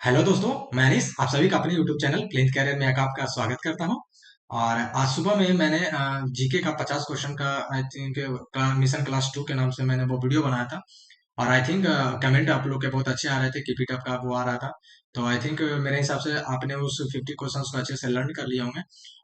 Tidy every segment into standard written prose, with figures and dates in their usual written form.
Hello दोस्तों, मैं अनीस आप सभी का अपने यूट्यूब चैनल प्लेन कैरियर में आपका स्वागत करता हूं। और आज सुबह में मैंने जीके का 50 क्वेश्चन का आई थिंक मिशन क्लास 2 के नाम से मैंने वो वीडियो बनाया था। और आई थिंक कमेंट आप लोग के बहुत अच्छे आ रहे थे, कीप इट अप का वो आ रहा था। तो आई थिंक मेरे हिसाब से आपने उस 50 क्वेश्चंस को अच्छे से लर्न कर लिए होंगे।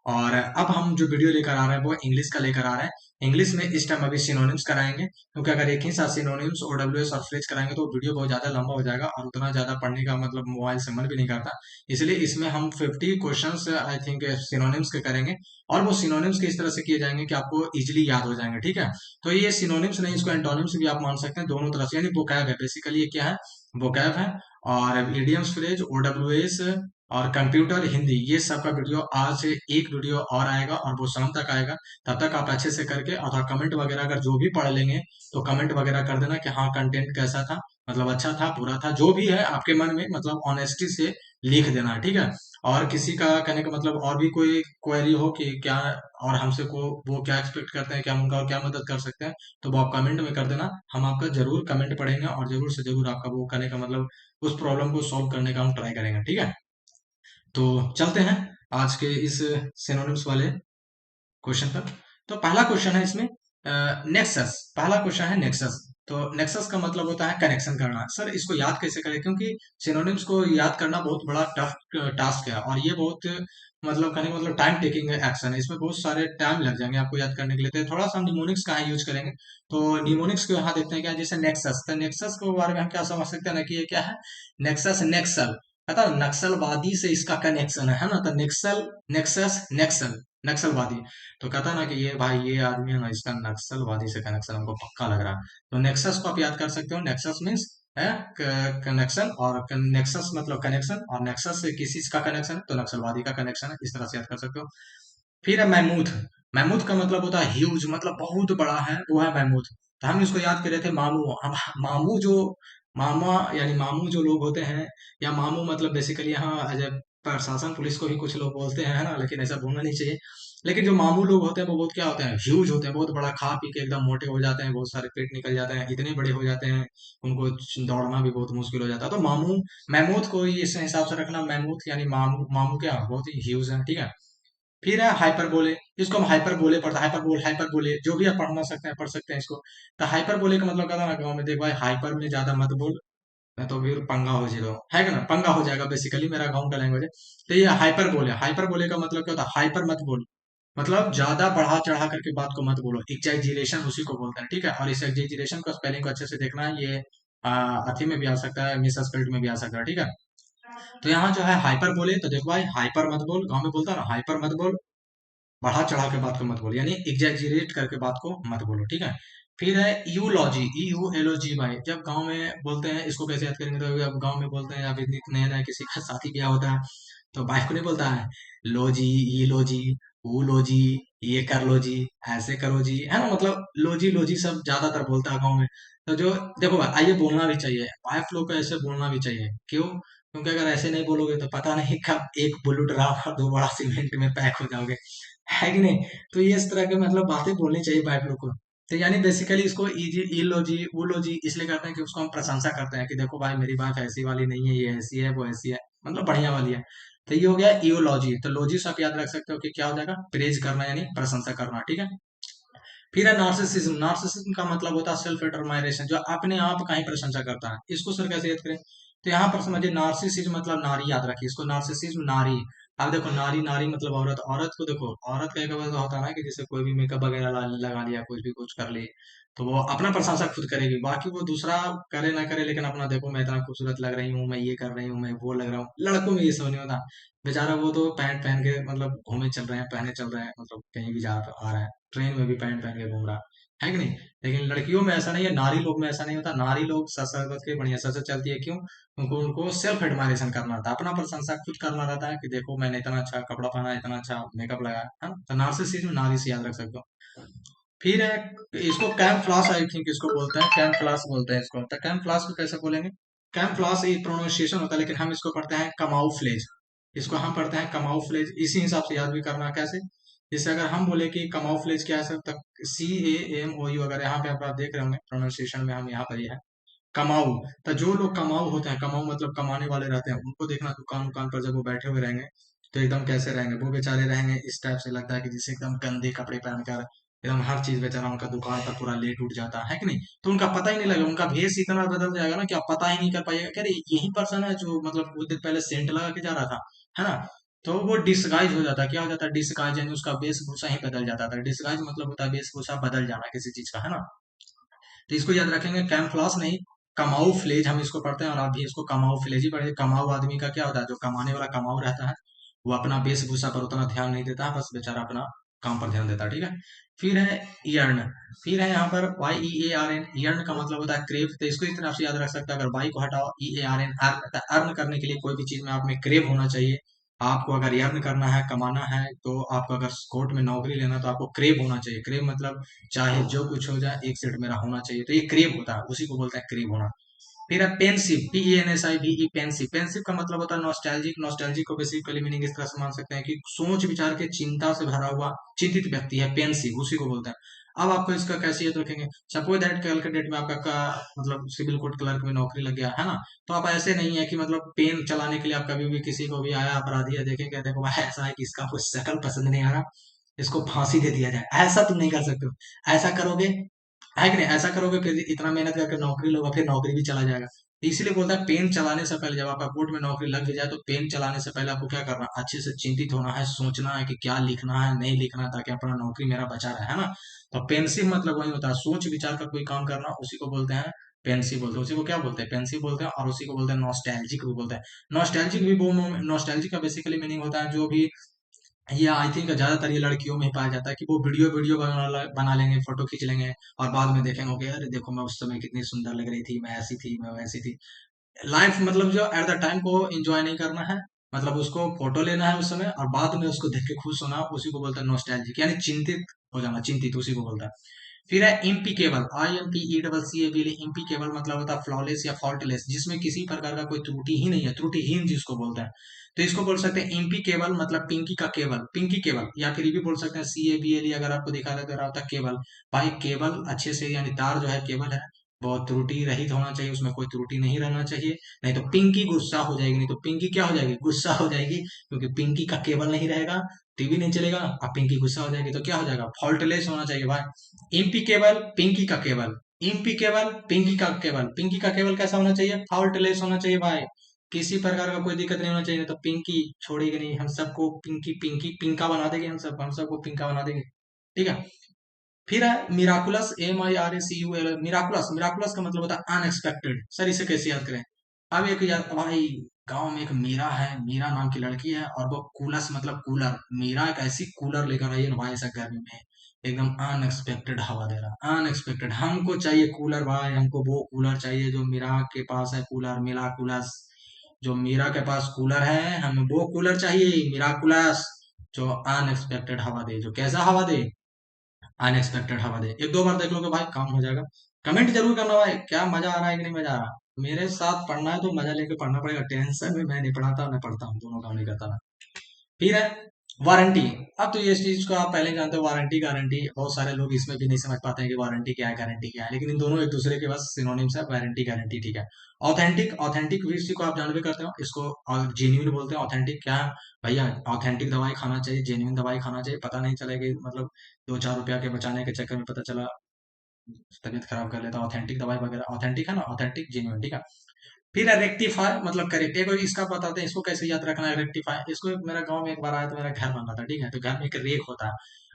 और अब हम जो वीडियो लेकर आ रहे हैं वो इंग्लिश का लेकर आ रहे हैं। इंग्लिश में इस टाइम अभी सिनोनिम्स कराएंगे, क्योंकि अगर एक ही साथ सिनोनिम्स ओडब्ल्यूएस और फ्रेज कराएंगे तो वीडियो बहुत ज्यादा लंबा हो जाएगा और उतना ज्यादा पढ़ने का मतलब मोबाइल से मन भी नहीं करता। इसलिए इसमें हम 50 क्वेश्चंस आई थिंक सिनोनिम्स के करेंगे। और वो सिनोनिम्स किस तरह से किए जाएंगे कि आपको इजिली याद हो जाएंगे, ठीक है। तो ये सिनोनिम्स नहीं, इसको एंटोनिम्स भी आप मान सकते हैं, दोनों तरफ से। यानी वोकैब है, बेसिकली ये क्या है, वोकैब है। और इडियम्स, फ्रेज, ओडब्ल्यूएस और कंप्यूटर हिंदी, ये सब का वीडियो आज से एक वीडियो और आएगा और वो शाम तक आएगा। तब तक आप अच्छे से करके और कमेंट वगैरह अगर जो भी पढ़ लेंगे तो कमेंट वगैरह कर देना कि हाँ कंटेंट कैसा था, मतलब अच्छा था, बुरा था, जो भी है आपके मन में, मतलब ऑनेस्टी से लिख देना, ठीक है। और किसी का कहने का मतलब और भी कोई क्वेरी हो कि क्या और हमसे को वो क्या एक्सपेक्ट करते हैं, क्या उनका और क्या मदद कर सकते हैं, तो वो आप कमेंट में कर देना। हम आपका जरूर कमेंट पढ़ेंगे और जरूर से जरूर आपका वो करने का मतलब उस प्रॉब्लम को सॉल्व करने का हम ट्राई करेंगे, ठीक है। तो चलते हैं आज के इस सिनोनिम्स वाले क्वेश्चन पर। तो पहला क्वेश्चन है इसमें नेक्सस। पहला क्वेश्चन है नेक्सस। तो नेक्सस का मतलब होता है कनेक्शन करना। सर इसको याद कैसे करें, क्योंकि सिनोनिम्स को याद करना बहुत बड़ा टफ टास्क है और ये बहुत मतलब कहने का मतलब टाइम टेकिंग एक्शन है। इसमें बहुत सारे टाइम लग जाएंगे आपको याद करने के लिए। तो थोड़ा सा हम निमोनिक्स का यूज करेंगे। तो निमोनिक्स को यहाँ देखते हैं क्या, जैसे नेक्सस। तो नेक्सस के बारे में हम क्या समझ सकते हैं ना कि ये क्या है, नेक्सस, नेक्सल। पता है, नक्सलवादी से इसका कनेक्शन है ना। तो नेक्सल, नेक्सस, नेक्सल, नक्सलवादी। तो कहता ना कि ये भाई ये आदमी है ना, इसका नक्सलवादी से कनेक्शन हमको पक्का लग रहा है। तो नेक्सस को आप याद कर सकते हो। नेक्सस मीन्स है कनेक्शन, और नेक्सस मतलब कनेक्शन, और नेक्सस से किसी का कनेक्शन है तो नक्सलवादी का कनेक्शन है, इस तरह से याद कर सकते हो। फिर है मैमूथ। मैमूथ का मतलब होता है ह्यूज, मतलब बहुत बड़ा है, वो है मैमूथ। तो हम इसको याद कर रहे थे मामू। हम मामू जो मामा, यानी मामू जो लोग होते हैं, या मामू मतलब बेसिकली यहाँ एज ए प्रशासन पुलिस को भी कुछ लोग बोलते हैं, है ना, लेकिन ऐसा बोलना नहीं चाहिए। लेकिन जो मामू लोग होते हैं वो बहुत क्या होते हैं, ह्यूज होते हैं, बहुत बड़ा, खा पी के एकदम मोटे हो जाते हैं, बहुत सारे पेट निकल जाते हैं, इतने बड़े हो जाते हैं, उनको दौड़ना भी बहुत मुश्किल हो जाता है। तो मामू, मैमूथ को इस हिसाब से रखना। मैमूथ यानी मामू, मामू क्या बहुत ही ह्यूज है, ठीक है। फिर है हाइपरबोले। इसको हम हाइपरबोले पढ़ते हैं, हाइपरबोल, हाइपरबोले, जो भी आप पढ़ना सकते हैं पढ़ सकते हैं इसको। तो हाइपरबोले का मतलब क्या था ना, गाँव में देख भाई हाइपर में ज्यादा मत बोल, मैं तो फिर पंगा हो जाएगा, है कि ना, पंगा हो जाएगा, बेसिकली मेरा गाँव का लैंग्वेज है। तो ये हाइपरबोले, हाइपरबोले का मतलब क्या होता है, हाइपर मत बोल, मतलब ज्यादा बढ़ा चढ़ा करके बात को मत बोलो। एग्जैजरेशन उसी को बोलते हैं, ठीक है। और इस एग्जैजरेशन का स्पेलिंग को अच्छे से देखना है, ये अथी में भी आ सकता है, मिस स्पेल्ड में भी आ सकता है, ठीक है। तो यहाँ जो है हाइपर बोले, तो देखो भाई हाइपर मत बोल, गाँव में बोलता है ना हाइपर मत बोल, बढ़ा चढ़ा के बात को मत बोलो, यानी एग्जैजरेट करके बात को मत बोलो, ठीक है। फिर है यूलॉजी, EULOG भाई। जब गांव में बोलते हैं, इसको कैसे याद करेंगे, तो अब गांव में बोलते हैं या फिर नया नया किसी का शादी ब्याह होता है तो भाई को नहीं बोलता है लो जी, ये लो जी, वो लो जी, ये कर लो जी, ऐसे करो जी, है ना, मतलब लोजी लोजी सब ज्यादातर बोलता है गाँव में। तो जो देखो भाई, ये बोलना भी चाहिए, वाइफ लोग को ऐसे बोलना भी चाहिए, क्यों, क्योंकि अगर ऐसे नहीं बोलोगे तो पता नहीं कब एक बुलेट रात और दो बड़ा सीमेंट में पैक हो जाओगे, है कि नहीं। तो ये इस तरह के मतलब बातें बोलनी चाहिए वाइफ लोग को। तो यानी बेसिकली इसको इजी, इलोजी, उलोजी इसलिए करते हैं कि उसको हम प्रशंसा करते हैं कि देखो भाई मेरी वाइफ ऐसी वाली नहीं है, ये ऐसी है, वो ऐसी है, मतलब बढ़िया वाली है। तो ये हो गया इयोलॉजी। तो लॉजी से आप याद रख सकते हो कि क्या हो जाएगा, प्रेज करना यानी प्रशंसा करना, ठीक है। फिर है नार्सिसिज्म। नार्सिसिज्म का मतलब होता है सेल्फ डिटरमाइनेशन, जो अपने आप का ही प्रशंसा करता है। इसको सर कैसे याद करें, तो यहाँ पर समझिए नार्सिसिज्म मतलब नारी, याद रखिए इसको, नार्सिसिज्म नारी। अब देखो नारी, नारी मतलब औरत, औरत को देखो, औरत का एक बार होता है ना कि जैसे कोई भी मेकअप वगैरह लगा लिया, कुछ भी कुछ कर ली, तो वो अपना प्रशंसा खुद करेगी, बाकी वो दूसरा करे ना करे, लेकिन अपना देखो मैं इतना खूबसूरत लग रही हूँ, मैं ये कर रही हूँ, मैं वो लग रहा हूँ। लड़कों में ये सब नहीं होता। बेचारा वो तो पैंट पहन के मतलब घूमे चल रहे हैं, पहने चल रहे हैं, मतलब कहीं भी जा आ रहा है, ट्रेन में भी पैंट पहन के घूम रहा है कि नहीं। लेकिन लड़कियों में ऐसा नहीं है, नारी लोग में ऐसा नहीं होता। नारी लोग सच सच बच के बढ़िया सच सच चलती है, क्यों, उनको उनको सेल्फ एडमायरेशन करना रहता है, अपना प्रशंसा खुद करना रहता है कि देखो मैंने इतना अच्छा कपड़ा पहना, इतना अच्छा मेकअप लगाया, है ना। तो नार्सिसिज्म नारी से याद रख सकते हो। फिर है, इसको कैम फ्लास आई थिंक इसको बोलते हैं, कैम फ्लास बोलते हैं इसको। तो कैम फ्लास को कैसे बोलेंगे, कैम फ्लास ये प्रोनाउंसिएशन होता है, लेकिन हम इसको पढ़ते हैं कमाऊ फ्लेज। इसको हम पढ़ते हैं कमाऊ फ्लेज, इसी हिसाब से याद भी करना कैसे। जैसे अगर हम बोले कि कमाऊ फ्लेज क्या है सर, तक CAMOU, अगर यहाँ पे आप देख रहे होंगे प्रोनाउंसिएशन में हम यहाँ पर ही है, कमाऊ। तो जो लोग कमाऊ होते हैं, कमाऊ मतलब कमाने वाले रहते हैं, उनको देखना दुकान उकान पर जब वो बैठे हुए रहेंगे तो एकदम कैसे रहेंगे, वो बेचारे रहेंगे इस टाइप से, लगता है कि जिससे एकदम गंदे कपड़े पहनकर एकदम हर चीज बेचारा उनका दुकान पर पूरा लेट उठ जाता है कि नहीं। तो उनका पता ही नहीं लगेगा, उनका भेष इतना बदल जाएगा ना कि आप पता ही नहीं कर पाइएगा कि अरे यही पर्सन है जो मतलब कुछ दिन पहले सेंट लगा के जा रहा था, है ना। तो वो डिसगाइज हो जाता है, क्या हो जाता है डिसगाइज, यानी उसका वेशभूषा ही बदल जाता था। डिसगाइज मतलब होता है वेशभूषा बदल जाना किसी चीज का, है ना। तो इसको याद रखेंगे, कैमफ्लॉस नहीं, कमाऊ फ्लेज हम इसको पढ़ते हैं, और आप भी इसको कमाऊ फ्लेज ही पढ़े। कमाऊ आदमी का क्या होता है, जो कमाने वाला कमाऊ रहता है, वो अपना वेशभूषा पर उतना ध्यान नहीं देता है, बस बेचारा अपना काम पर ध्यान देता है, ठीक है। फिर है यर्ण। फिर है यहाँ पर YEARN। यर्ण का मतलब होता है क्रेव, तो इसको इस तरह से याद रख सकते हैं, अगर वाई को हटाओ EARN, अर्न, अर्न करने के लिए कोई भी चीज में आप में क्रेव होना चाहिए। आपको अगर यर्न करना है, कमाना है, तो आपको अगर कोर्ट में नौकरी लेना, तो आपको क्रेव होना चाहिए। क्रेव मतलब चाहे जो कुछ हो जाए, एक सेट मेरा होना चाहिए, तो ये क्रेव होता है, उसी को बोलते हैं क्रेव होना। फिर है पेंसिव, PENSIVE, पेंसिव। पेंसिव का मतलब होता है नॉस्टैल्जिक। नॉस्टैल्जिक को बेसिकली मीनिंग इस तरह से मान सकते हैं कि सोच विचार के चिंता से भरा हुआ चिंतित व्यक्ति है पेंसिव, उसी को बोलते हैं। अब आपको इसका कैसियत रखेंगे, सपोज दैट कल के डेट में आपका मतलब सिविल कोर्ट क्लर्क में नौकरी लग गया, है ना। तो आप ऐसे नहीं है कि मतलब पेन चलाने के लिए आप कभी भी किसी को भी आया अपराधी है, देखेंगे देखो भाई ऐसा है कि इसका कुछ शक्ल पसंद नहीं आ रहा, इसको फांसी दे दिया जाए, ऐसा तुम नहीं कर सकते हो। ऐसा करोगे, है कि नहीं, ऐसा करोगे फिर इतना मेहनत करके नौकरी लोगे, फिर नौकरी भी चला जाएगा। तो इसीलिए बोलता है पेन चलाने से पहले, जब आपका कोर्ट में नौकरी लग भी जाए, तो पेन चलाने से पहले आपको क्या करना है, अच्छे से चिंतित होना है, सोचना है कि क्या लिखना है नहीं लिखना है, ताकि अपना नौकरी मेरा बचा रहे, है ना। तो पेंसिव मतलब वही होता है, सोच विचार का कोई काम करना, उसी को बोलते हैं पेंसिव बोलते हैं। उसी को क्या बोलते हैं, पेंसिव बोलते हैं, और उसी को बोलते हैं नॉस्टैल्जिक भी बोलते हैं। नॉस्टैल्जिक भी वो, नॉस्टैल्जिक का बेसिकली मीनिंग होता है जो भी, ये आई थिंक ज्यादातर ये लड़कियों में ही पाया जाता है कि वो वीडियो वीडियो बना लेंगे, फोटो खींच लेंगे, और बाद में देखेंगे कि अरे देखो मैं उस समय कितनी सुंदर लग रही थी, मैं ऐसी थी, मैं वैसी थी। लाइफ मतलब जो एट द टाइम को एंजॉय नहीं करना है, मतलब उसको फोटो लेना है उस समय, और बाद में उसको देख के खुश होना, उसी को बोलते हैं नॉस्टैल्जिक, यानी चिंतित हो जाना, चिंतित, उसी को बोलता है। फिर है इम्पिकेबल, IMPECABLE। इम्पिकेबल मतलब होता है फ्लॉलेस या फॉल्टलेस, जिसमें किसी प्रकार का कोई त्रुटि ही नहीं है, त्रुटिहीन जिसको बोलते हैं। तो इसको बोल सकते हैं इम्पिकेबल, मतलब पिंकी का केबल, पिंकी केबल, या फिर ये भी बोल सकते हैं CABLE, अगर आपको दिखा दे रहा होता केबल। भाई केबल अच्छे से, यानी तार जो है केबल है, बहुत त्रुटि रहित होना चाहिए, उसमें कोई त्रुटि नहीं रहना चाहिए, नहीं तो पिंकी गुस्सा हो जाएगी, नहीं तो पिंकी क्या हो जाएगी, गुस्सा हो जाएगी, क्योंकि पिंकी का केबल नहीं रहेगा, टीवी नहीं चलेगा, अब पिंकी गुस्सा हो जाएगी, तो क्या हो जाएगा, फॉल्टलेस होना चाहिए भाई। इम्पिकेबल पिंकी का केबल, इम्पिकेबल पिंकी का केबल, पिंकी का केबल कैसा होना चाहिए, फॉल्टलेस होना चाहिए भाई। किसी प्रकार का कोई दिक्कत नहीं होना चाहिए, तो पिंकी छोड़ेगी नहीं, हम सबको पिंकी पिंकी पिंका बना देगी, हम सबको पिंका बना देगी, ठीक है। फिर है मिराकुलस, MIRACUL, मिराकुलस। मिराकुलस का मतलब होता है अनएक्सपेक्टेड। सर इसे कैसे याद करें, अब एक याद भाई, गांव में एक मीरा है, मीरा नाम की लड़की है, और वो कुलस मतलब कूलर, मीरा एक ऐसी कूलर लेकर आई है ना भाई, ऐसा गर्मी में एकदम अनएक्सपेक्टेड हवा दे रहा, अनएक्सपेक्टेड, हमको चाहिए कूलर भाई, हमको वो कूलर चाहिए जो मीरा के पास है, कूलर मिराकुलस। जो मीरा के पास कूलर है, हमें वो कूलर चाहिए मिराकुलस, जो अनएक्सपेक्टेड हवा दे, जो कैसा हवा दे, अनएक्सपेक्टेड हवा दे। एक दो बार देख लोगे भाई काम हो जाएगा। कमेंट जरूर करना भाई, क्या मजा आ रहा है कि नहीं मजा आ रहा। मेरे साथ पढ़ना है तो मजा लेके पढ़ना पड़ेगा, टेंशन में मैं नहीं पढ़ाता, मैं पढ़ता हूँ, दोनों काम नहीं करता मैं। फिर है वारंटी। अब तो ये चीज को आप पहले जानते हो, वारंटी गारंटी, बहुत सारे लोग इसमें भी नहीं समझ पाते हैं कि वारंटी क्या है गारंटी क्या है, लेकिन इन दोनों एक दूसरे के बस सिनोनिम्स है, वारंटी गारंटी, ठीक है। ऑथेंटिक, ऑथेंटिक भी इसी को आप जान भी करते हो, इसको जेन्युइन बोलते हैं। ऑथेंटिक क्या है भैया, ऑथेंटिक दवाई खाना चाहिए, जेन्युइन दवाई खाना चाहिए, पता नहीं चलेगा मतलब 2-4 रुपया के बचाने के चक्कर में पता चला तबीयत खराब कर लेता, ऑथेंटिक दवाई वगैरह, ऑथेंटिक है ना, ऑथेंटिक जेन्युइन, ठीक है। फिर है रेक्टिफाई, मतलब करेक्ट। एक और इसका बताते हैं, इसको कैसे याद रखना है रेक्टिफाई। इसको मेरा गांव में एक बार आया, तो मेरा घर बन रहा था, ठीक है, तो घर में एक रेक होता है,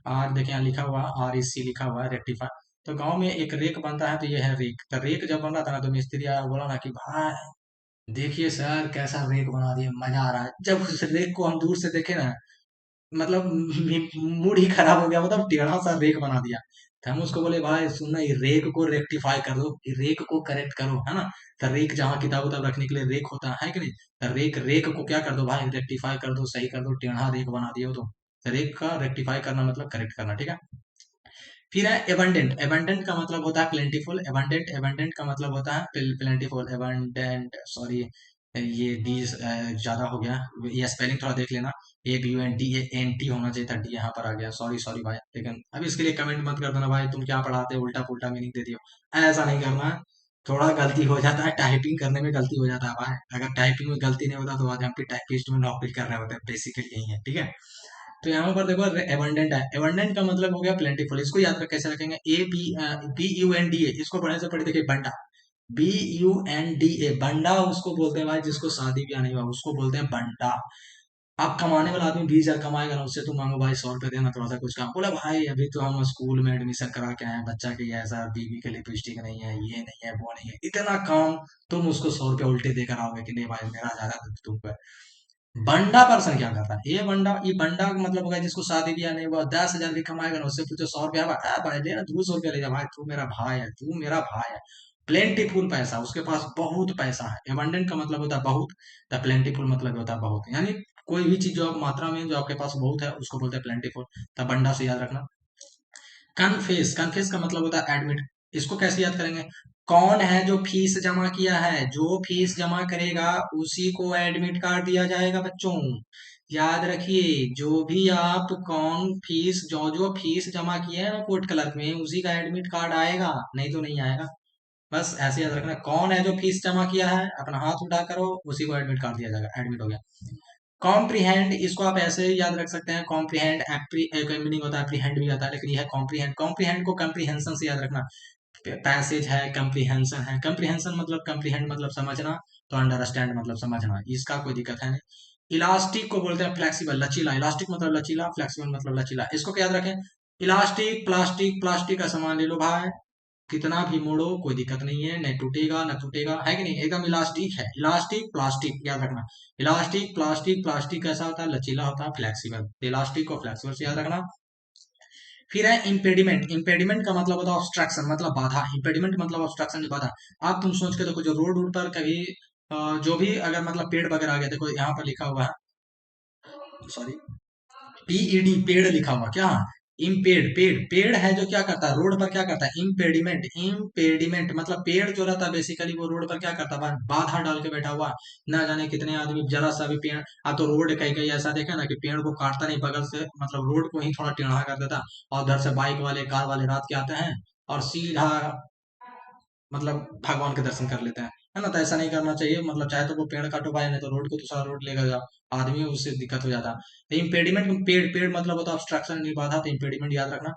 और देखिए यहाँ लिखा हुआ REC लिखा हुआ है, रेक्टिफाई। तो गांव में एक रेक बनता है, तो ये है रेक। तो रेक जब बन रहा था ना, तो मिस्त्री आया, बोला ना कि भाई देखिए सर कैसा रेक बना दिया, मजा आ रहा है। जब उस रेक को हम दूर से देखे ना, मतलब मूड ही खराब हो गया, मतलब टेढ़ा सा रेक बना दिया। तो हम उसको बोले भाई सुनना, ये रेक को रेक्टिफाई कर दो, ये रेक को करेक्ट करो, है ना। तो रेक जहाँ किताब उताब रखने के लिए रेक होता है कि नहीं, तो रेक, रेक को क्या कर दो भाई, रेक्टिफाई कर दो, सही कर दो, टेढ़ा रेक बना दिया हो तो रेक का रेक्टिफाई करना मतलब करेक्ट करना, ठीक है। फिर है एबंडेंट। एबंडेंट का मतलब होता है प्लेंटीफुल। एबंडेंट, एबंडेंट का मतलब होता है प्लेंटीफुल। एबंडेंट, सॉरी ये डी ज्यादा हो गया, ये स्पेलिंग थोड़ा देख लेना, ABUNDANT होना चाहिए था, डी यहाँ पर आ गया, सॉरी सॉरी भाई। लेकिन अब इसके लिए कमेंट मत कर देना भाई तुम क्या पढ़ाते हो, उल्टा पुल्टा मीनिंग दे दियो, ऐसा नहीं करना है। थोड़ा गलती हो जाता है, टाइपिंग करने में गलती हो जाता है भाई। अगर टाइपिंग में गलती नहीं होता तो आज हम भी टाइपिस्ट में नौकरी कर रहे होते हैं, बेसिकली यही है, ठीक है। तो यहाँ पर देखो एबंडेंट है, एबंडेंट का मतलब हो गया प्लेंटीफुल। इसको याद रख कैसे रखेंगे, BUNDA, इसको पढ़ने से पढ़े देखिए बंडा, BUNDA, बंडा उसको बोलते हैं भाई जिसको शादी ब्याह नहीं हुआ, उसको बोलते हैं बंडा। अब कमाने वाला आदमी 20,000 कमाएगा ना, उससे तुम मांगो भाई 100 रुपये देना, थोड़ा सा कुछ काम, बोला भाई अभी तो हम स्कूल में एडमिशन करा के आए हैं, बच्चा की ऐसा, बीवी के लिपस्टिक नहीं है, ये नहीं है, वो नहीं है, इतना काम, तुम उसको 100 रुपये उल्टे देकर आओगे कि नहीं भाई मेरा ज्यादा तुम पे। बंडा पर्सन क्या करता है, ये बंडा का मतलब होगा जिसको शादी ब्याह नहीं हुआ, 10,000 भी कमाएगा ना, उससे पूछो 100 रुपया, भाई ले ना 200 रुपया ले जा भाई, तू मेरा भाई है, तू मेरा भाई है। प्लेंटीफुल पैसा, उसके पास बहुत पैसा है। एबंडेंट का मतलब होता है बहुत, द प्लेंटीफुल मतलब होता है बहुत, यानी कोई भी चीज जो आप मात्रा में जो आपके पास बहुत है उसको बोलते हैं प्लेंटीफुल। तब बंडा से याद रखना। कन्फेस, कन्फेस का मतलब होता है एडमिट। इसको कैसे याद करेंगे, कौन है जो फीस जमा किया है, जो फीस जमा करेगा उसी को एडमिट कार्ड दिया जाएगा बच्चों। याद रखिए, जो भी आप कौन फीस, जो जो फीस जमा किया है ना कोर्ट क्लर्क में, उसी का एडमिट कार्ड आएगा, नहीं तो नहीं आएगा। बस ऐसे याद रखना, कौन है जो फीस जमा किया है, अपना हाथ उठा करो, उसी को एडमिट कार्ड दिया जाएगा, एडमिट हो गया। कॉम्प्रीहेंड, इसको आप ऐसे ही याद रख सकते हैं, कॉम्प्रीहेंड, एक मीनिंग होता है एप्रीहेंड भी आता है, लेकिन यह है कॉम्प्रीहेंड। कॉम्प्रीहेंड को कम्प्रीहेंशन से याद रखना, पैसेज है, कम्प्रीहेंशन है, कम्प्रीहेंशन मतलब कम्प्रीहेंड मतलब समझना, तो अंडरस्टैंड मतलब समझना, इसका कोई दिक्कत है नहीं। इलास्टिक को बोलते हैं फ्लेक्सिबल, लचीला, इलास्टिक मतलब लचीला, फ्लेक्सिबल मतलब लचीला, इसको क्या याद रखें, इलास्टिक, प्लास्टिक, प्लास्टिक का सामान ले लो भाई, कितना भी मोड़ो कोई दिक्कत नहीं है, नहीं टूटेगा न टूटेगा, है कि नहीं, एकदम इलास्टिक है, इलास्टिक प्लास्टिक याद रखना। इलास्टिक प्लास्टिक, प्लास्टिक कैसा होता है, लचीला होता है, फ्लेक्सिबल, इलास्टिक को फ्लेक्सिबल से याद रखना। फिर है इम्पेडिमेंट, इम्पेडिमेंट का मतलब होता है ऑब्स्ट्रक्शन, मतलब बाधा, इम्पेडिमेंट मतलब ऑब्स्ट्रक्शन, बाधा। आप तुम सोच के देखो, जो रोड वोड पर कभी जो भी अगर मतलब पेड़ वगैरह आ गया, देखो यहाँ पर लिखा हुआ है, सॉरी, PED, पेड़ लिखा हुआ क्या, इम्पेड, पेड़, पेड़ है जो क्या करता है रोड पर, क्या करता है, इम्पेडिमेंट, इम्पेडिमेंट मतलब पेड़ जो रहता है बेसिकली वो रोड पर क्या करता है, बाधा डाल के बैठा हुआ। ना जाने कितने आदमी जरा सा भी पेड़, अब तो रोड कहीं कहीं ऐसा देखा ना कि पेड़ को काटता नहीं बगल से, मतलब रोड को ही थोड़ा टेढ़ा कर देता, और उधर से बाइक वाले कार वाले रात के आते हैं और सीधा मतलब भगवान के दर्शन कर लेते हैं, है ना। तो ऐसा नहीं करना चाहिए, मतलब चाहे तो वो पेड़ काटो भाई, नहीं तो रोड को दूसरा रोड लेकर जाओ, आदमी उससे दिक्कत हो जाता है। तो इम्पेडिमेंट, पेड़, पेड़ मतलब होता है ऑब्स्ट्रक्शन, नहीं बाधा, तो इम्पेडिमेंट याद रखना।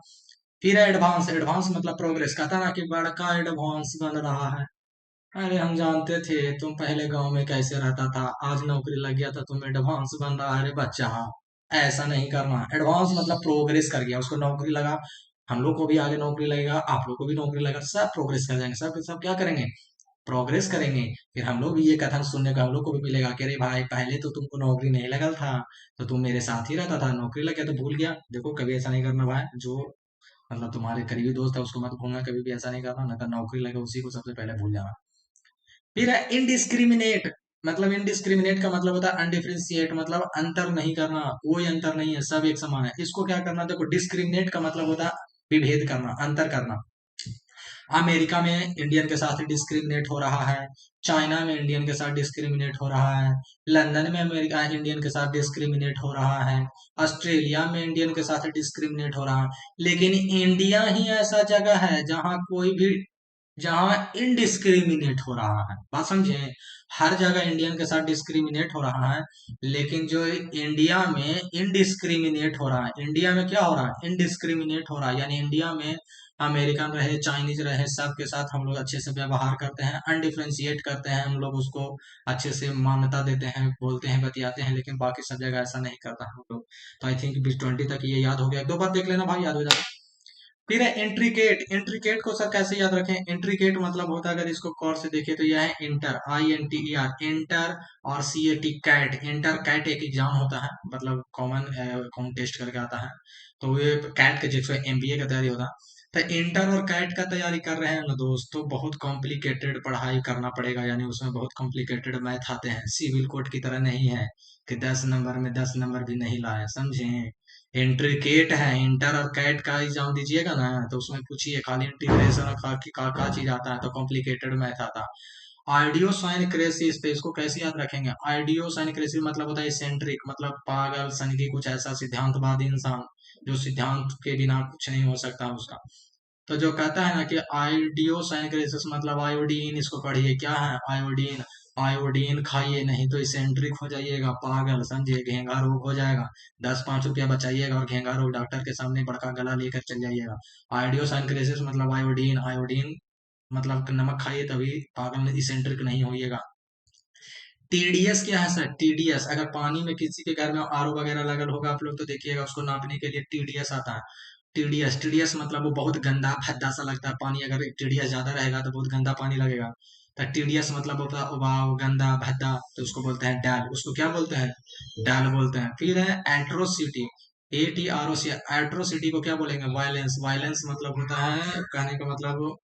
फिर है एडवांस, एडवांस मतलब प्रोग्रेस, कहता ना कि बड़का एडवांस बन रहा है, अरे हम जानते थे तुम पहले गांव में कैसे रहता था, आज नौकरी लग गया था, तुम एडवांस बन रहा है रे बच्चा। ऐसा नहीं करना, एडवांस मतलब प्रोग्रेस कर गया, उसको नौकरी लगा, हम लोग को भी आगे नौकरी लगेगा, आप लोग को भी नौकरी लगेगा, सब प्रोग्रेस कर जाएंगे, सब सब क्या करेंगे, प्रोग्रेस करेंगे। फिर हम लोग भी ये कथन सुनने को हम लोग को भी मिलेगा कि अरे भाई पहले तो तुमको नौकरी नहीं लगल था, तो तुम मेरे साथ ही रहता था, नौकरी लग गया तो भूल गया। देखो कभी ऐसा नहीं करना भाई, जो मतलब तुम्हारे करीबी दोस्त है उसको मत भूलना, कभी भी ऐसा नहीं करना, नहीं तो नौकरी लगे उसी को सबसे पहले भूल जाना। फिर है इनडिस्क्रिमिनेट, मतलब इनडिस्क्रिमिनेट का मतलब होता है अनडिफरेंशिएट, मतलब अंतर नहीं करना, कोई अंतर नहीं है, सब एक समान है। इसको क्या करना, देखो डिस्क्रिमिनेट का मतलब होता है विभेद करना, अंतर करना। अमेरिका में इंडियन के साथ डिस्क्रिमिनेट हो रहा है, चाइना में इंडियन के साथ डिस्क्रिमिनेट हो रहा है, लंदन में अमेरिका इंडियन के साथ डिस्क्रिमिनेट हो रहा है, ऑस्ट्रेलिया में इंडियन के साथ डिस्क्रिमिनेट हो रहा है, लेकिन इंडिया ही ऐसा जगह है जहां कोई भी, जहां इनडिस्क्रिमिनेट हो रहा है, बात समझे, हर जगह इंडियन के साथ डिस्क्रिमिनेट हो रहा है, लेकिन जो इंडिया में इनडिस्क्रिमिनेट हो रहा है, इंडिया में क्या हो रहा है, इनडिस्क्रिमिनेट हो रहा है, यानी इंडिया में अमेरिकन रहे चाइनीज रहे सबके साथ हम लोग अच्छे से व्यवहार करते हैं, अनडिफ्रेंशिएट करते हैं, हम लोग उसको अच्छे से मान्यता देते हैं, बोलते हैं, बतियाते हैं, लेकिन बाकी सब जगह ऐसा नहीं करता हम लोग। तो आई थिंक 2020 तक ये याद हो गया, एक दो बार देख लेना भाई, याद हो जाएगा। फिर है इंट्रिकेट, इंट्रिकेट को सर कैसे याद रखें, इंट्रिकेट मतलब होता है, अगर इसको कौर से देखें तो यह है इंटर, INTER, इंटर, और CAT, कैट, इंटर कैट एक एग्जाम होता है, मतलब कॉमन अकाउंट टेस्ट करके आता है, तो ये कैट के जैसे MBA का तैयारी होता है। तो इंटर और कैट का तैयारी कर रहे हैं ना दोस्त, तो बहुत कॉम्प्लिकेटेड पढ़ाई करना पड़ेगा, यानी उसमें बहुत कॉम्प्लिकेटेड मैथ आते हैं, सिविल कोड की तरह नहीं है कि 10 नंबर में 10 नंबर भी नहीं लाए, समझे। इंट्रिकेट है, इंटर और कैट का एग्जाम दीजिएगा ना, तो उसमें पूछिए खाली इंटीग्रेशन और का चीज आता है, तो कॉम्प्लिकेटेड मैथ आता है। आइडियो साइन क्रेसिस, तो इसको कैसे याद रखेंगे, आइडियो साइन क्रेसिस मतलब होता है सेंट्रिक, मतलब पागल सनकी, कुछ ऐसा सिद्धांतवादी इंसान, जो सिद्धांत के बिना कुछ नहीं हो सकता उसका। तो जो कहता है ना कि आयोडियोसाइनक्रेसिस मतलब आयोडीन, इसको पढ़िए क्या है आयोडीन। आयोडीन खाइए नहीं तो इसेंट्रिक हो जाइएगा, पागल समझिए, घेंगा रोग हो जाएगा। 10-5 रुपया बचाइएगा और घेंगा रोग डॉक्टर के सामने बड़का गला लेकर चल जाइएगा। आयोडियोसाइनक्रेसिस मतलब आयोडीन, आयोडीन मतलब नमक खाइए तभी पागल इसेंट्रिक नहीं होइएगा। टीडीएस क्या है सर? टीडीएस अगर पानी में किसी के घर में आरओ वगैरह लगल होगा आप लोग तो देखिएगा, उसको नापने के लिए टीडीएस आता है। टीडीएस, टीडीएस मतलब वो बहुत गंदा भद्दा सा लगता है पानी, अगर टीडीएस ज्यादा रहेगा तो बहुत गंदा पानी लगेगा। तो टीडीएस मतलब होता है उबाऊ गंदा भद्दा, तो उसको बोलते हैं डैल। उसको क्या बोलते हैं? डैल बोलते हैं। फिर है एट्रोसिटी, ATROC। एट्रोसिटी को क्या बोलेंगे? वायलेंस। वायलेंस मतलब होता है, कहने का मतलब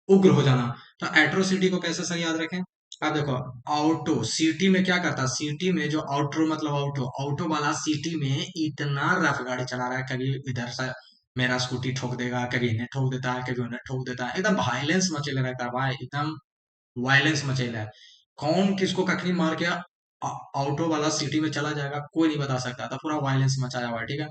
उग्र हो जाना। तो एट्रोसिटी को कैसे सर याद रखें? अब देखो, ऑटो सिटी में क्या करता है, सिटी में जो ऑटो मतलब ऑटो, ऑटो वाला सिटी में इतना रफ गाड़ी चला रहा है, कभी इधर से मेरा स्कूटी ठोक देगा, कभी इन्हें ठोक देता है, कभी उन्हें ठोक देता है, एकदम वायलेंस मचेला रहता है भाई, एकदम वायलेंस मचेला है। कौन किसको कखनी मार के ऑटो वाला सिटी में चला जाएगा कोई नहीं बता सकता था, पूरा वायलेंस मचाया हुआ है, ठीक है।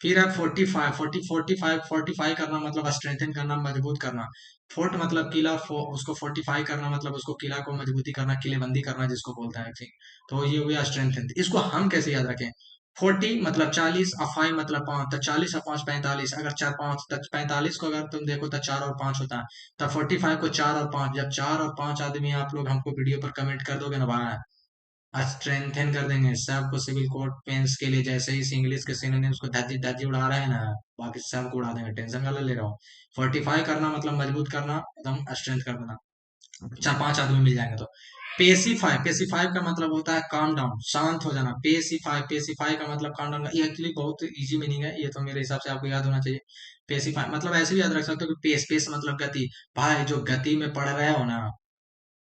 फिर है 45 करना मतलब स्ट्रेंथन करना, मजबूत करना। फोर्ट मतलब किला, उसको फोर्टिफाई करना मतलब उसको किला को मजबूती करना, किलेबंदी करना जिसको बोलते हैं, ठीक। तो ये हुआ स्ट्रेंथन। इसको हम कैसे याद रखें? 40 मतलब 40 और 5 मतलब 5, तो 40 और 5 45, अगर 4 5 तक 45 को अगर तुम देखो तो 4 और 5 होता है, तब 45 को 4 और 5, जब 4 और 5 आदमी आप लोग हमको वीडियो पर कमेंट कर दोगे ना भाई, स्ट्रेंथन कर देंगे सबको। सिविल कोड पेंस के लिए जैसे ही इंग्लिश के सिनोनिम्स को धज्जी धज्जी उड़ा रहे हैं ना, बाकी सबको उड़ा देंगे, टेंशन का ले रहा हूँ। 45 करना मतलब मजबूत करना, एकदम स्ट्रेंथ कर देना, 4-5 आदमी मिल जाएंगे तो। पेसिफाई, पेसिफाई का मतलब होता है काम डाउन, शांत हो जाना। पेसिफाई, पेसिफाई का मतलब काम डाउन, ये एक्चुअली बहुत इजी मीनिंग है, ये तो मेरे हिसाब से आपको याद होना चाहिए। पेसिफाई मतलब ऐसे भी याद रख सकते हो कि पेस, पेस मतलब गति। भाई जो गति में पढ़ रहे हो ना,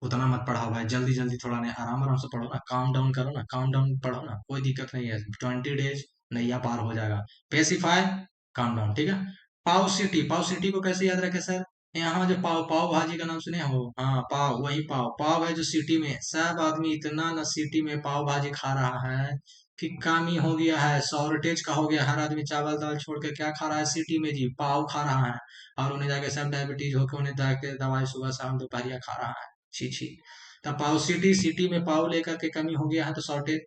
उतना मत पढ़ाओ भाई, जल्दी जल्दी थोड़ा नहीं, आराम आराम से पढ़ो ना, काम डाउन करो ना, काम डाउन पढ़ो ना, कोई दिक्कत नहीं है, 20 डेज नैया पार हो जाएगा। पेसिफाई, काम डाउन, ठीक है। पाव सिटी, पाव सिटी को कैसे याद रखे सर? यहाँ जो पाव, पाव भाजी का नाम सुने हो? हाँ पाव, वही पाव, पाव है जो सिटी में सब आदमी इतना ना सिटी में पाव भाजी खा रहा है कि कमी हो गया है, शॉर्टेज का हो गया, हर आदमी चावल दाल छोड़ के क्या खा रहा है सिटी में जी? पाव खा रहा है। और उन्हें जाके सब डायबिटीज होके उन्हें जाके दवाई सुबह शाम दोपहरिया खा रहा है, छी छी। तब पाव सिटी, सिटी में पाव लेकर के कमी हो गया है तो शॉर्टेज।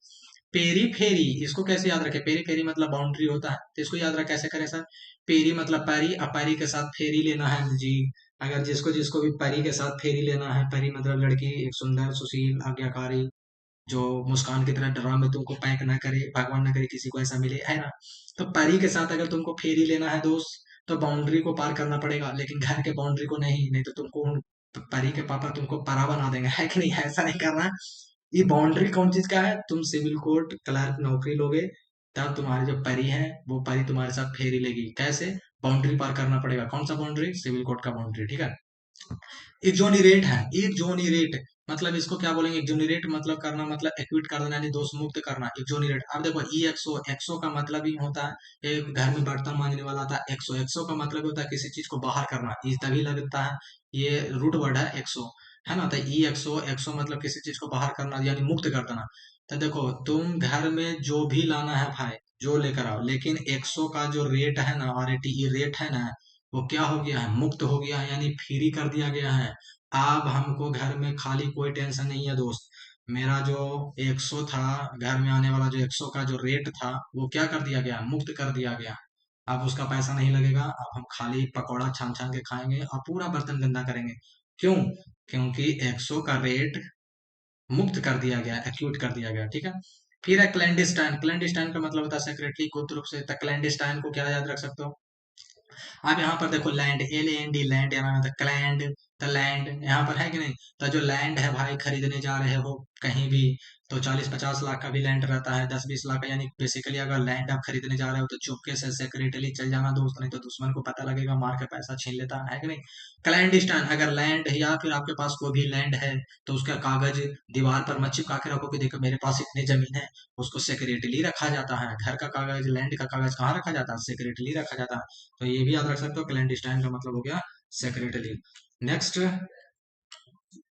पेरी फेरी, इसको कैसे याद रखें? पेरी फेरी मतलब बाउंड्री होता है, तो इसको याद रख कैसे करें सर? पेरी मतलब पैरी, और पैरी के साथ फेरी लेना है जी। अगर जिसको जिसको भी परी के साथ फेरी लेना है, परी मतलब लड़की, एक सुंदर सुशील आज्ञाकारी जो मुस्कान की तरह ड्राम में तुमको पैक ना करे, भगवान ना करे किसी को ऐसा मिले, है ना। तो परी के साथ अगर तुमको फेरी लेना है दोस्त, तो बाउंड्री को पार करना पड़ेगा, लेकिन घर के बाउंड्री को नहीं, नहीं तो तुमको परी के पापा तुमको परा बना देंगे, है कि नहीं? ऐसा नहीं करना। ये बाउंड्री कौन चीज का है? तुम सिविल कोर्ट क्लर्क नौकरी लोगे, तब तुम्हारी जो परी है वो परी तुम्हारे साथ फेरी लेगी, कैसे? बाउंड्री पार करना पड़ेगा। कौन सा बाउंड्री? सिविल कोर्ट का बाउंड्री, ठीक है। एक्सोनिरेट है, एक्सोनिरेट मतलब इसको क्या बोलेंगे? एक्सोनिरेट मतलब करना, मतलब एक्विट कर देना, यानी दोष मुक्त करना, एक्सोनिरेट। अब देखो ई एक्सो, एक्सो का मतलब ही होता है एक घर में बर्तन मांजने वाला था, एक्सो, एक्सो का मतलब होता है किसी चीज को बाहर करना, ये तभी लगता है, ये रूट वर्ड है एक्सो, है ना। तो ई एक्सो, एक्सो मतलब किसी चीज को बाहर करना यानी मुक्त कर देना। तो देखो तुम घर में जो भी लाना है भाई, जो लेकर आओ, लेकिन एक्सो का जो रेट है ना, RATE रेट है ना, वो क्या हो गया है? मुक्त हो गया है, यानी फ्री कर दिया गया है। अब हमको घर में खाली कोई टेंशन नहीं है दोस्त। मेरा जो 100 था, घर में आने वाला जो 100 का जो रेट था, वो क्या कर दिया गया? मुक्त कर दिया गया। अब उसका पैसा नहीं लगेगा, अब हम खाली पकौड़ा छान छान के खाएंगे और पूरा बर्तन गंदा करेंगे। क्यों? क्योंकि 100 का रेट मुक्त कर दिया गया, एक्यूट कर दिया गया, ठीक है। फिर है क्लैंडिस्टाइन, क्लैंडिस्टाइन का मतलब होता है सेक्रेटरी गुप्त रूप से। क्लैंडिस्टाइन को क्या याद रख सकते हो? आप यहाँ पर देखो लैंड, LAND, लैंड, यहाँ मतलब क्लैंड, द लैंड यहाँ पर है कि नहीं? तो जो लैंड है भाई, खरीदने जा रहे हो कहीं भी, तो 40-50 लाख का भी लैंड रहता है, 10-20 लाख का, यानी बेसिकली अगर लैंड आप खरीदने जा रहे हो तो चुपके से सेक्रेटली चल जाना दोस्त, नहीं तो दुश्मन को पता लगेगा, मार के पैसा छीन लेता है कि नहीं। क्लैंडिस्टाइन, अगर लैंड या फिर आपके पास कोई भी लैंड है तो उसका कागज दीवार पर मत चिपका के रखो कि देखो मेरे पास इतनी जमीन है, उसको सेक्रेटली रखा जाता है। घर का कागज, लैंड का कागज कहाँ रखा जाता है? सेक्रेटली रखा जाता है। तो ये भी याद रख सकते हो, क्लैंडिस्टाइन का मतलब हो गया सेक्रेटरी। नेक्स्ट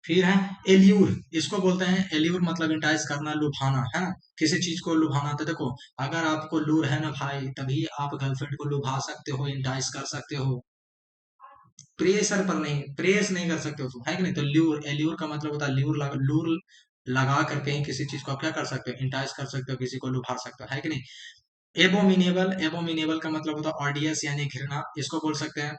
फिर है एल्यूर, इसको बोलते हैं एल्यूर मतलब इंटाइस करना, लुभाना, है ना। किसी चीज को लुभाना, तो देखो अगर आपको लूर है ना भाई, तभी आप गर्लफ्रेंड को लुभा सकते हो, इंटाइस कर सकते हो। प्रेशर पर नहीं, प्रेस नहीं कर सकते हो तुम, है कि नहीं। तो ल्यूर, एल्यूर का मतलब होता है लूर लगा करके ही किसी चीज को आप क्या कर सकते हो, इंटाइस कर सकते हो, किसी को लुभा सकते हो, है कि नहीं। एबोमिनेबल, एबोमिनेबल का मतलब होता है ऑडियस यानी घृणा, इसको बोल सकते हैं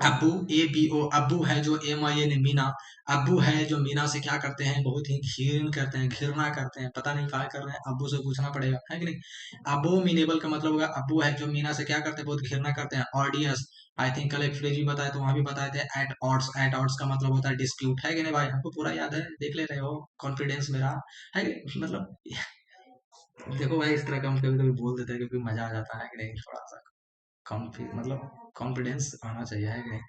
अब्बू, ए बी ओ, अब्बू है जो एम आई एन मीना, अब्बू है जो मीना से क्या करते हैं, बहुत ही घृण करते हैं, घृणा करते हैं, पता नहीं क्या कर रहे हैं, अब्बू से पूछना पड़ेगा, है कि नहीं। अबोमिनेबल का मतलब होगा अब्बू है जो मीना से क्या करते हैं, बहुत घृणा करते हैं। ऑडियस, आई थिंक कल एक फ्रेज भी बताया तो वहां भी बताए थे, एट ऑड्स, एट ऑड्स का मतलब होता है डिस्प्यूट, है कि नहीं भाई, हमको पूरा याद है, देख ले रहे हो कॉन्फिडेंस मेरा, है कि नहीं? मतलब देखो भाई, इस तरह का हम कभी कभी बोल देते हैं क्योंकि मजा आ जाता है कि नहीं, थोड़ा सा मतलब कॉन्फिडेंस आना चाहिए, है कि नहीं।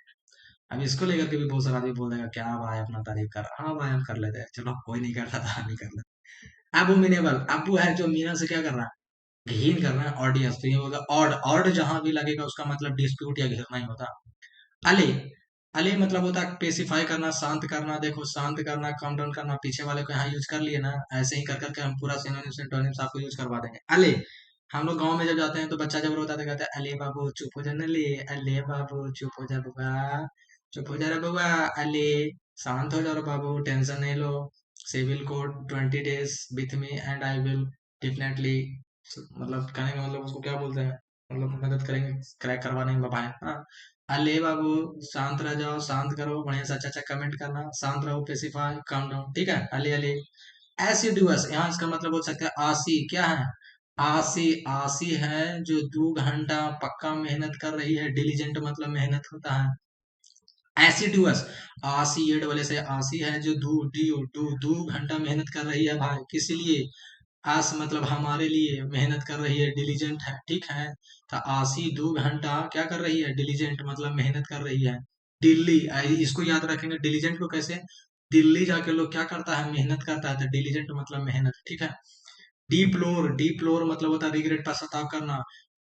अब इसको लेकर के भी बहुत सारा आदमी बोल देगा क्या भाई अपना तारीफ कर, हाँ भाई हम कर लेते हैं, चलो कोई नहीं करता था, हम ही कर लेते। अबोमिनेबल, अबू है जो मीना से क्या कर रहा है, घिन कर रहा है। ऑडियंस तो ये होगा ऑड, ऑड जहां भी लगेगा उसका मतलब डिस्प्यूट या घिरना ही होता। अले, अले मतलब होता है पेसिफाई करना, शांत करना। देखो शांत करना, कम डाउन करना, पीछे वाले को यहाँ यूज कर लिए ना, ऐसे ही कर करके हम पूरा सिनोनिम्स एंटोनिम्स आपको यूज करवा देंगे। अले, हम लोग गांव में जब जाते हैं तो बच्चा जब रोता है तो कहते हैं अले बाबू चुप हो जा न ले, अले बाबू चुप हो जा बुआ, चुप हो जा रे बुआ, अले शांत हो जाओ रे बाबू, टेंशन नहीं लो, civil code 20 days with me and I will definitely, मतलब कहने का मतलब उसको क्या बोलते हैं, मतलब मदद करेंगे क्रैक करवाने में भाई, हाँ। अले बाबू शांत रह जाओ, शांत करो, बढ़िया से अच्छा अच्छा कमेंट करना, शांत रहो, पेसिफाई, काम डाउन, ठीक है। अले अले। एसिडुअस, यहाँ इसका मतलब बोल सकते हैं आसी, क्या है, आसी, आसी है जो 2 घंटा पक्का मेहनत कर रही है, डिलीजेंट मतलब मेहनत होता है। एसिडुअस, आसी एड वाले से आसी है जो दो घंटा मेहनत कर रही है भाई, किस लिए, आस मतलब हमारे लिए मेहनत कर रही है, डिलीजेंट है, ठीक है। तो आसी 2 घंटा क्या कर रही है, डिलीजेंट मतलब मेहनत कर रही है। दिल्ली, इसको याद रखेंगे डिलीजेंट को कैसे, दिल्ली जाके लोग क्या करता है, मेहनत करता है, तो डिलीजेंट मतलब मेहनत, ठीक है। डीप्लोर, डीप्लोर मतलब होता है रिग्रेट, पश्चाताप करना।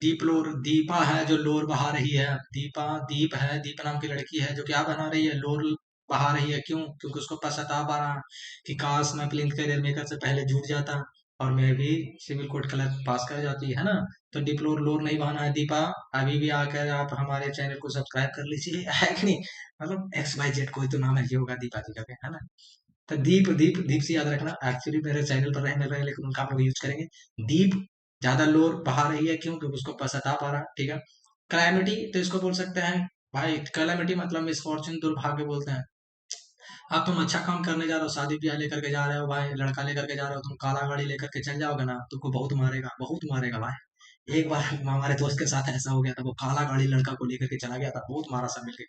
डीप्लोर, दीपा है जो लोर बहा रही है, दीपा, दीप है, दीप नाम की लड़की है जो क्या बना रही है, लोर बहा रही है, क्यों, क्योंकि उसको पश्चाताप आ रहा है कि काश मैं प्लिंथ करियर मेकर से पहले जुट जाता और मैं भी सिविल कोड क्लर्क पास कर जाती, है ना। तो डिप्लोर, लोर नहीं बहाना है दीपा, अभी भी आकर आप हमारे चैनल को सब्सक्राइब कर लीजिए, है कि नहीं। मतलब एक्स वाई जेड कोई तो नाम है, ये होगा दीपा जी का, है ना। तो दीप, दीप, दीप से याद रखना, एक्चुअली मेरे चैनल पर रहने रहे लेकिन उनका आप लोग यूज करेंगे। दीप ज्यादा लोर बहा रही है, क्यों, क्योंकि उसको पश्चाताप आ रहा है, ठीक है। कैलामिटी, तो इसको बोल सकते हैं भाई, कैलामिटी मतलब मिसफॉर्चून, दुर्भाग्य बोलते हैं। अब तुम अच्छा काम करने जा रहे हो, शादी ब्याह लेकर के जा रहे हो भाई, लड़का लेकर के जा रहे हो, तुम काला गाड़ी लेकर के चल जाओगे ना, तुमको बहुत मारेगा, बहुत मारेगा भाई। एक बार हमारे दोस्त के साथ ऐसा हो गया था, वो काला गाड़ी लड़का को लेकर के चला गया था, बहुत मारा सब मिलके।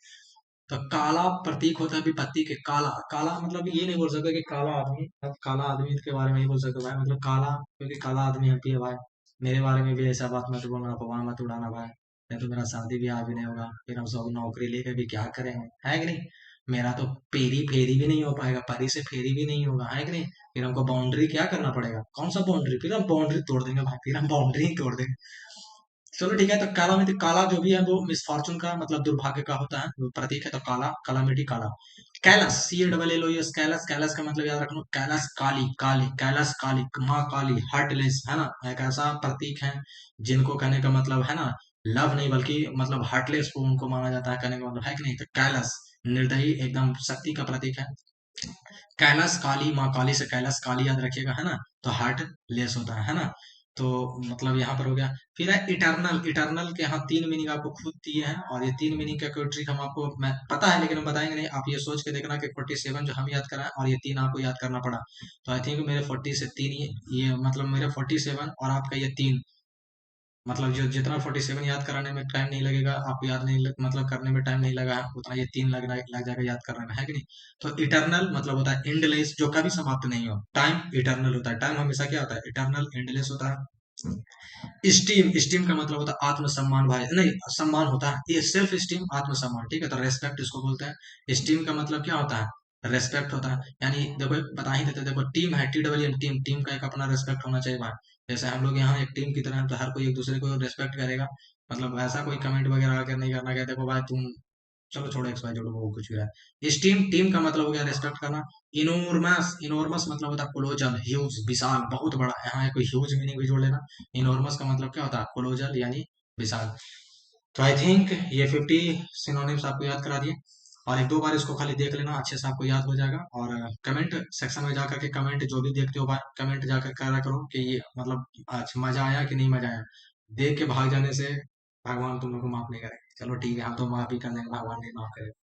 तो काला प्रतीक होता है विपत्ति के, काला, काला मतलब ये नहीं बोल सकते कि काला आदमी, अब काला आदमी के बारे में नहीं बोल सकते भाई, मतलब काला क्योंकि काला आदमी हम भी है भाई। मेरे बारे में भी ऐसा बात मत बोलना, अफवाह मत उड़ाना भाई, नहीं तो मेरा शादी ब्याह भी नहीं होगा, फिर हम सब नौकरी लेकर भी क्या करेंगे, है कि नहीं। मेरा तो पेरी फेरी भी नहीं हो पाएगा, परी से फेरी भी नहीं होगा, है कि नहीं। फिर हमको बाउंड्री क्या करना पड़ेगा, कौन सा बाउंड्री, फिर हम बाउंड्री तोड़ देंगे भाई, फिर हम बाउंड्री ही तोड़ देंगे। चलो ठीक है, तो कालामिटी, काला जो भी है वो मिसफॉर्चून का मतलब दुर्भाग्य का होता है, वो प्रतीक है, तो काला, कालामिटी, काला। Callous, C A double L O S, callous, callous का मतलब याद रखना, कैलाश काली, काली, कैलाश काली, माँ काली, हार्टलेस, है ना, एक ऐसा प्रतीक है जिनको कहने का मतलब है ना, लव नहीं बल्कि मतलब हार्टलेस को उनको माना जाता है, कहने का मतलब है कि नहीं। तो कैलाश निर्दयी, एकदम शक्ति का प्रतीक है। कैलाश काली, माँ काली से कैलाश काली याद रखिएगा, है ना। तो हार्ट लेस होता है ना। तो मतलब यहाँ पर हो गया। फिर है इटर्नल, इटर्नल के यहाँ 3 मीनिंग आपको खुद दिए हैं, और ये 3 मीनिंग का कोई ट्रिक हम आपको, मैं पता है लेकिन हम बताएंगे नहीं, आप ये सोच के देखना कि 47 जो हम याद कराएं और ये 3 आपको याद करना पड़ा। तो आई थिंक मेरे 40 से 3 ये मतलब मेरे 47 और आपका ये 3, मतलब जो जितना 47 याद कराने में टाइम नहीं लगेगा, आपको याद नहीं मतलब करने में टाइम नहीं लगा है, उतना ये 3 लग जाएगा याद करने में, है कि नहीं। तो इटरनल मतलब होता है एंडलेस, जो कभी समाप्त नहीं हो, टाइम इटरनल होता है, टाइम हमेशा क्या होता है, इटरनल, एंडलेस होता है। स्टीम, स्टीम का मतलब होता है आत्मसम्मान भाई, नहीं सम्मान होता है, ये सेल्फ स्टीम, आत्मसम्मान, ठीक है। तो रेस्पेक्ट इसको बोलते हैं। स्टीम का मतलब क्या होता है, रेस्पेक्ट होता है, यानी देखो बता ही देते, देखो टीम है, T W M, team, team का एक अपना रेस्पेक्ट होना चाहिए भाई। जैसे हम लोग यहाँ एक टीम की तरह हैं, तो हर कोई एक दूसरे को रेस्पेक्ट करेगा, मतलब ऐसा कोई कमेंट वगैरह आकर नहीं करना कि देखो भाई तुम, चलो छोड़ो एक्स वाई जोड़ो वो कुछ भी है। टीम, टीम का मतलब हो गया रेस्पेक्ट करना। इनोर्मस, इनोर्मस मतलब होता है कोलोजल, ह्यूज, विशाल, बहुत बड़ा, यहाँ एक ह्यूज मीनिंग भी जोड़ लेना। इनोर्मस का मतलब क्या होता है, कोलोजल यानी विशाल। तो आई थिंक ये 50 सिनोनिम्स आपको याद करा दिए, और एक दो बार इसको खाली देख लेना, अच्छे से आपको याद हो जाएगा। और कमेंट सेक्शन में जाकर के कमेंट जो भी देखते हो कमेंट जाकर करा करो कि ये मतलब आज मजा आया कि नहीं मजा आया। देख के भाग जाने से भगवान तुम लोग को माफ नहीं करेंगे। चलो ठीक है, हम तो माफ भी कर देंगे, भगवान नहीं माफ करेगा।